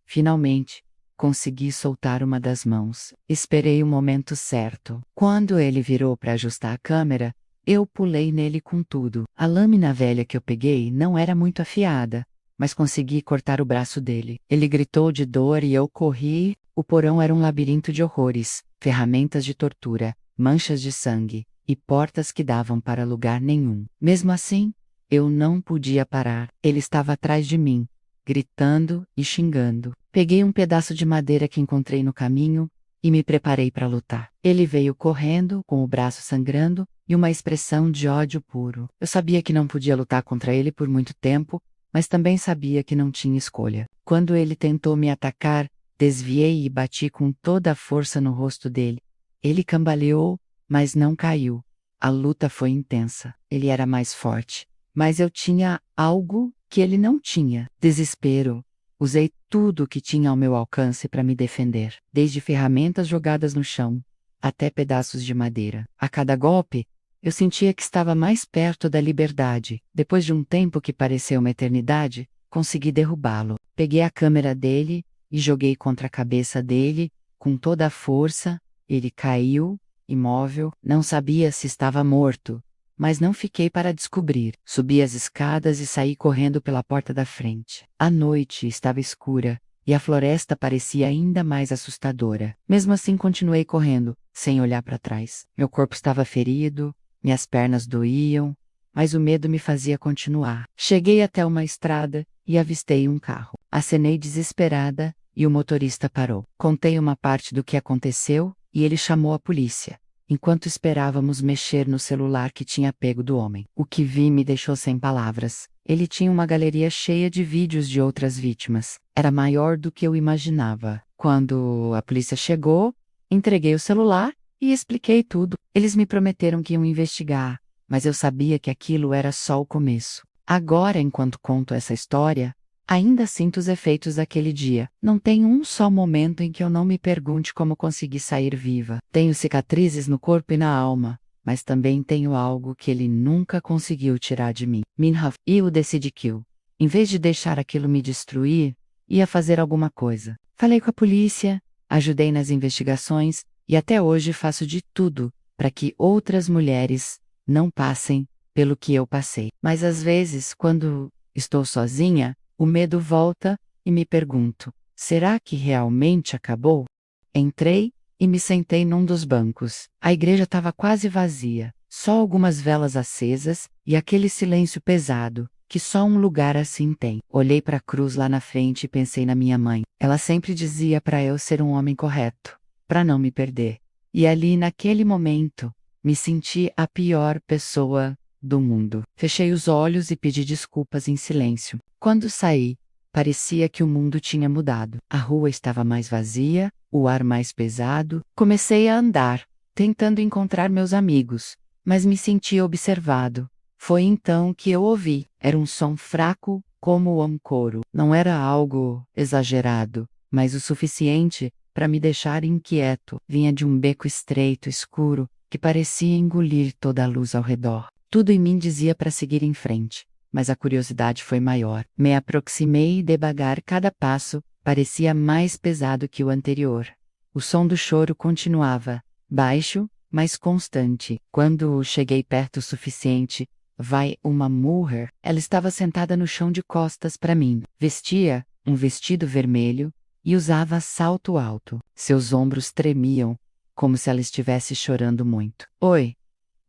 S1: Finalmente, consegui soltar uma das mãos. Esperei o momento certo. Quando ele virou para ajustar a câmera, eu pulei nele com tudo. A lâmina velha que eu peguei não era muito afiada, mas consegui cortar o braço dele. Ele gritou de dor e eu corri. O porão era um labirinto de horrores, ferramentas de tortura, manchas de sangue e portas que davam para lugar nenhum. Mesmo assim, eu não podia parar. Ele estava atrás de mim, gritando e xingando. Peguei um pedaço de madeira que encontrei no caminho e me preparei para lutar. Ele veio correndo, com o braço sangrando e uma expressão de ódio puro. Eu sabia que não podia lutar contra ele por muito tempo, mas também sabia que não tinha escolha. Quando ele tentou me atacar, desviei e bati com toda a força no rosto dele. Ele cambaleou, mas não caiu. A luta foi intensa. Ele era mais forte, mas eu tinha algo que ele não tinha: desespero. Usei tudo o que tinha ao meu alcance para me defender, desde ferramentas jogadas no chão até pedaços de madeira. A cada golpe, eu sentia que estava mais perto da liberdade. Depois de um tempo que pareceu uma eternidade, consegui derrubá-lo. Peguei a câmera dele e joguei contra a cabeça dele, com toda a força. Ele caiu, imóvel. Não sabia se estava morto, mas não fiquei para descobrir. Subi as escadas e saí correndo pela porta da frente. A noite estava escura e a floresta parecia ainda mais assustadora. Mesmo assim, continuei correndo, sem olhar para trás. Meu corpo estava ferido, minhas pernas doíam, mas o medo me fazia continuar. Cheguei até uma estrada e avistei um carro. Acenei desesperada e o motorista parou. Contei uma parte do que aconteceu e ele chamou a polícia. Enquanto esperávamos mexer no celular que tinha pego do homem. O que vi me deixou sem palavras. Ele tinha uma galeria cheia de vídeos de outras vítimas. Era maior do que eu imaginava. Quando a polícia chegou, entreguei o celular e expliquei tudo. Eles me prometeram que iam investigar, mas eu sabia que aquilo era só o começo. Agora, enquanto conto essa história, ainda sinto os efeitos daquele dia. Não tem um só momento em que eu não me pergunte como consegui sair viva. Tenho cicatrizes no corpo e na alma, mas também tenho algo que ele nunca conseguiu tirar de mim. Minhaf, e eu decidi que eu, em vez de deixar aquilo me destruir, ia fazer alguma coisa. Falei com a polícia, ajudei nas investigações e até hoje faço de tudo para que outras mulheres não passem pelo que eu passei. Mas às vezes, quando estou sozinha, o medo volta e me pergunto: será que realmente acabou? Entrei e me sentei num dos bancos. A igreja estava quase vazia, só algumas velas acesas e aquele silêncio pesado que só um lugar assim tem. Olhei para a cruz lá na frente e pensei na minha mãe. Ela sempre dizia para eu ser um homem correto, para não me perder. E ali, naquele momento, me senti a pior pessoa do mundo. Fechei os olhos e pedi desculpas em silêncio. Quando saí, parecia que o mundo tinha mudado. A rua estava mais vazia, o ar mais pesado. Comecei a andar, tentando encontrar meus amigos, mas me senti observado. Foi então que eu ouvi. Era um som fraco, como um coro. Não era algo exagerado, mas o suficiente para me deixar inquieto, vinha de um beco estreito, escuro, que parecia engolir toda a luz ao redor. Tudo em mim dizia para seguir em frente, mas a curiosidade foi maior. Me aproximei e devagar cada passo parecia mais pesado que o anterior. O som do choro continuava, baixo, mas constante. Quando cheguei perto o suficiente, vai uma mulher. Ela estava sentada no chão de costas para mim. Vestia um vestido vermelho e usava salto alto. Seus ombros tremiam, como se ela estivesse chorando muito. Oi,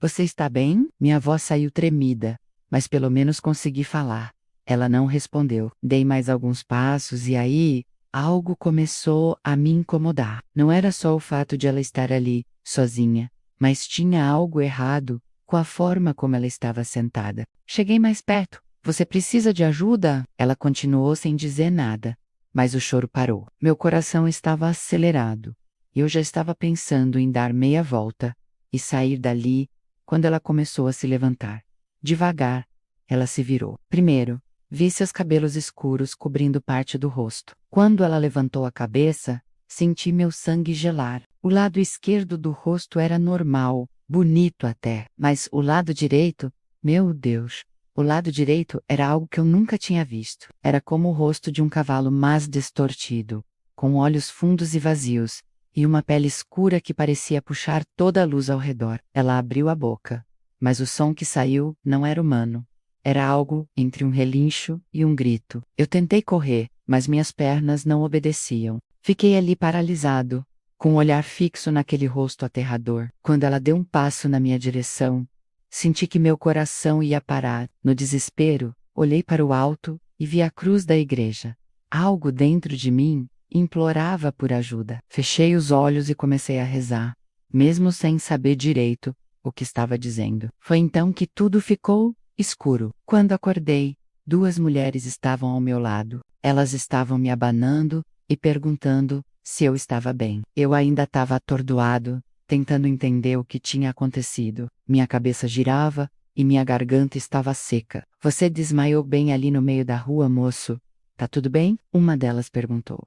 S1: você está bem? Minha voz saiu tremida, mas pelo menos consegui falar. Ela não respondeu. Dei mais alguns passos e aí, algo começou a me incomodar. Não era só o fato de ela estar ali, sozinha, mas tinha algo errado com a forma como ela estava sentada. Cheguei mais perto. Você precisa de ajuda? Ela continuou sem dizer nada, mas o choro parou. Meu coração estava acelerado. E eu já estava pensando em dar meia volta e sair dali quando ela começou a se levantar. Devagar, ela se virou. Primeiro, vi seus cabelos escuros cobrindo parte do rosto. Quando ela levantou a cabeça, senti meu sangue gelar. O lado esquerdo do rosto era normal, bonito até, mas o lado direito, meu Deus, o lado direito era algo que eu nunca tinha visto. Era como o rosto de um cavalo mais distortido, com olhos fundos e vazios, e uma pele escura que parecia puxar toda a luz ao redor. Ela abriu a boca, mas o som que saiu não era humano. Era algo entre um relincho e um grito. Eu tentei correr, mas minhas pernas não obedeciam. Fiquei ali paralisado, com o olhar fixo naquele rosto aterrador. Quando ela deu um passo na minha direção, senti que meu coração ia parar. No desespero, olhei para o alto e vi a cruz da igreja. Algo dentro de mim implorava por ajuda. Fechei os olhos e comecei a rezar, mesmo sem saber direito o que estava dizendo. Foi então que tudo ficou escuro. Quando acordei, duas mulheres estavam ao meu lado. Elas estavam me abanando e perguntando se eu estava bem. Eu ainda estava atordoado, tentando entender o que tinha acontecido. Minha cabeça girava e minha garganta estava seca. Você desmaiou bem ali no meio da rua, moço? Tá tudo bem? Uma delas perguntou.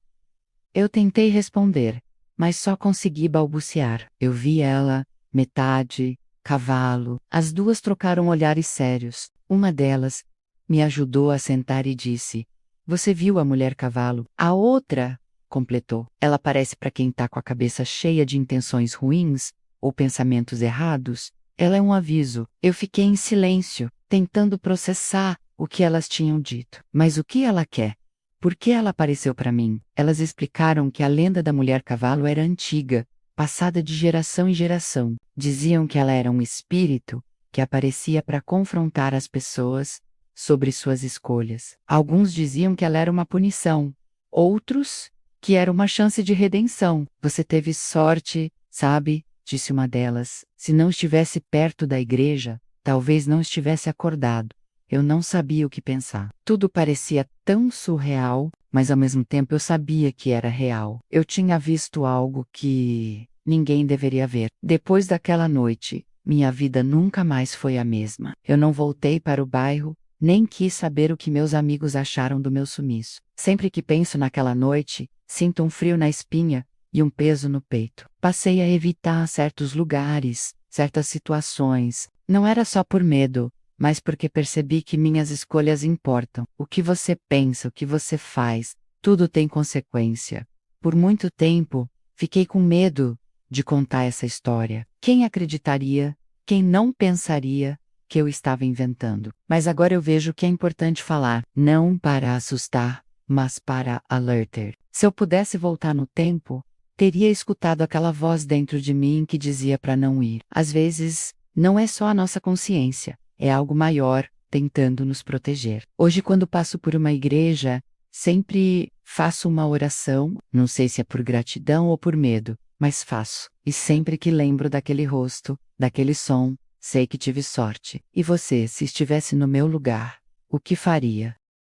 S1: Eu tentei responder, mas só consegui balbuciar. Eu vi ela, metade, cavalo. As duas trocaram olhares sérios. Uma delas me ajudou a sentar e disse: Você viu a mulher cavalo? A outra, completou. Ela parece para quem tá com a cabeça cheia de intenções ruins ou pensamentos errados. Ela é um aviso. Eu fiquei em silêncio, tentando processar o que elas tinham dito. Mas o que ela quer? Por que ela apareceu para mim? Elas explicaram que a lenda da mulher cavalo era antiga, passada de geração em geração. Diziam que ela era um espírito que aparecia para confrontar as pessoas sobre suas escolhas. Alguns diziam que ela era uma punição. Outros, que era uma chance de redenção. Você teve sorte, sabe? Disse uma delas. Se não estivesse perto da igreja, talvez não estivesse acordado. Eu não sabia o que pensar. Tudo parecia tão surreal, mas ao mesmo tempo eu sabia que era real. Eu tinha visto algo que ninguém deveria ver. Depois daquela noite, minha vida nunca mais foi a mesma. Eu não voltei para o bairro, nem quis saber o que meus amigos acharam do meu sumiço. Sempre que penso naquela noite, sinto um frio na espinha e um peso no peito. Passei a evitar certos lugares, certas situações. Não era só por medo, mas porque percebi que minhas escolhas importam. O que você pensa, o que você faz, tudo tem consequência. Por muito tempo, fiquei com medo de contar essa história. Quem acreditaria, quem não pensaria que eu estava inventando? Mas agora eu vejo que é importante falar, não para assustar, mas para alertar. Se eu pudesse voltar no tempo, teria escutado aquela voz dentro de mim que dizia para não ir. Às vezes, não é só a nossa consciência. É algo maior, tentando nos proteger. Hoje, quando passo por uma igreja, sempre faço uma oração, não sei se é por gratidão ou por medo, mas faço. E sempre que lembro daquele rosto, daquele som, sei que tive sorte. E você, se estivesse no meu lugar, o que faria?